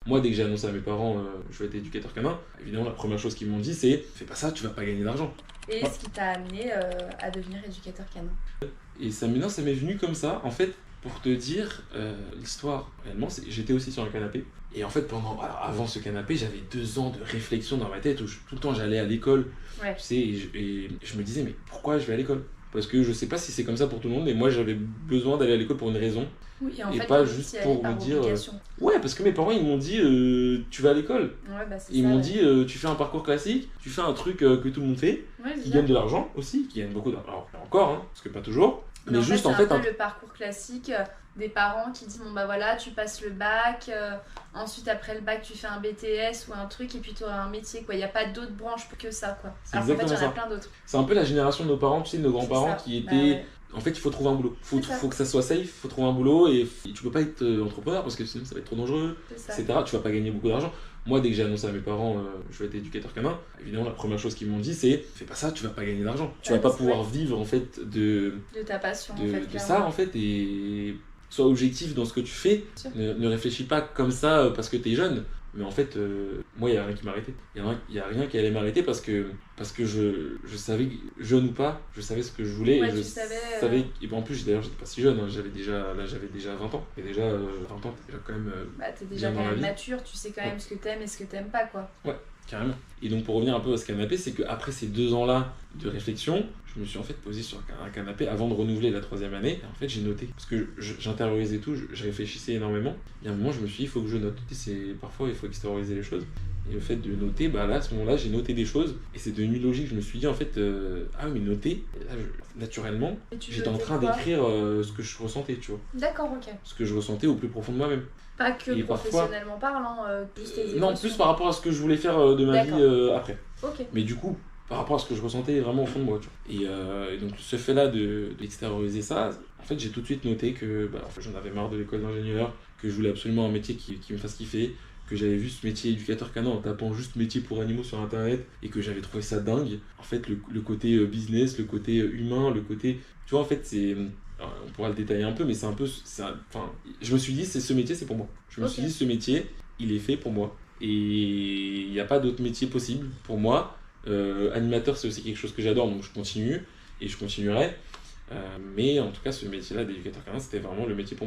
Moi, dès que j'ai annoncé à mes parents je vais être éducateur canin, évidemment, la première chose qu'ils m'ont dit, c'est fais pas ça, tu vas pas gagner d'argent. Et Ouais. ce qui t'a amené à devenir éducateur canin? Et ça, maintenant, ça m'est venu comme ça. En fait, pour te dire l'histoire, réellement, j'étais aussi sur un canapé. Et en fait, avant ce canapé, j'avais 2 ans de réflexion dans ma tête où tout le temps j'allais à l'école, Ouais. tu sais, et je me disais, mais pourquoi je vais à l'école? Parce que je sais pas si c'est comme ça pour tout le monde, mais moi j'avais besoin d'aller à l'école pour une raison, Oui, et en et fait, pas limite, juste y aller pour me par dire obligation. ouais, parce que mes parents ils m'ont dit tu vas à l'école. Ouais, bah c'est Ils ça, m'ont ouais. dit tu fais un parcours classique, tu fais un truc que tout le monde fait, Ouais, c'est qui ça. gagne de l'argent aussi, qui gagne beaucoup d'argent. Alors, encore, hein, parce que pas toujours, mais Mais juste c'est en un fait, peu le parcours classique des parents qui disent bon bah voilà, tu passes le bac, ensuite après le bac tu fais un BTS ou un truc et puis tu auras un métier quoi. Il n'y a pas d'autres branches que ça quoi. c'est Alors qu'en fait il y en exactement a ça. plein d'autres. C'est un peu la génération de nos parents, tu sais, de nos C'est grands-parents ça. qui Bah étaient. ouais. En fait, il faut trouver un boulot. C'est ça. Faut que ça soit safe, faut trouver un boulot et tu peux pas être entrepreneur parce que sinon ça va être trop dangereux, C'est ça. etc. Tu vas pas gagner beaucoup d'argent. Moi, dès que j'ai annoncé à mes parents je vais être éducateur canin, évidemment, la première chose qu'ils m'ont dit, c'est fais pas ça, tu vas pas gagner d'argent. Tu Ouais, vas pas c'est pouvoir vrai. vivre en fait De ta passion en fait, de clairement. ça en fait et sois objectif dans ce que tu fais. Sûr. Ne réfléchis pas comme ça parce que t'es jeune. Mais en fait, moi, il n'y a rien qui m'arrêtait. Il y a rien qui allait m'arrêter parce que je savais, jeune ou pas, je savais ce que je voulais. Ouais, Et je tu savais, et en plus, d'ailleurs, j'étais pas si jeune, hein, j'avais déjà 20 ans. Et déjà, 20 ans, t'es déjà quand même Bah t'es déjà bien quand dans la même vie. mature, tu sais quand même Ouais. ce que t'aimes et ce que t'aimes pas quoi. Ouais, carrément. Et donc, pour revenir un peu à ce canapé, c'est qu'après ces 2 ans-là de réflexion, je me suis en fait posé sur un canapé avant de renouveler la 3e année. Et en fait, j'ai noté. Parce que j'intériorisais tout, je réfléchissais énormément. Et à un moment, je me suis dit, il faut que je note. Parfois, il faut extérioriser les choses. Et le fait de noter, bah là, à ce moment-là, j'ai noté des choses. Et c'est devenu logique. Je me suis dit, en fait, ah, mais noter, et là, naturellement, Et tu j'étais en notais train quoi? d'écrire ce que je ressentais, tu vois. D'accord, ok. Ce que je ressentais au plus profond de moi-même. Pas que Et parfois- professionnellement parlant, juste tes Non, émotions. plus par rapport à ce que je voulais faire de ma vie D'accord. après. Ok. Mais du coup, par rapport à ce que je ressentais vraiment au fond de moi, tu vois. Et donc, ce fait-là d'extérioriser ça, en fait, j'ai tout de suite noté que en fait, j'en avais marre de l'école d'ingénieur, que je voulais absolument un métier qui me fasse kiffer, que j'avais vu ce métier éducateur canin en tapant juste métier pour animaux sur internet et que j'avais trouvé ça dingue. En fait, le côté business, le côté humain, le côté. Tu vois, en fait, c'est. On pourra le détailler un peu, mais c'est un peu. Enfin, je me suis dit, ce métier, c'est pour moi. Je me suis Ok. dit, ce métier, il est fait pour moi. Et il n'y a pas d'autre métier possible pour moi. Animateur, c'est aussi quelque chose que j'adore, donc je continue et je continuerai. Mais en tout cas, ce métier-là d'éducateur canin, c'était vraiment le métier pour moi.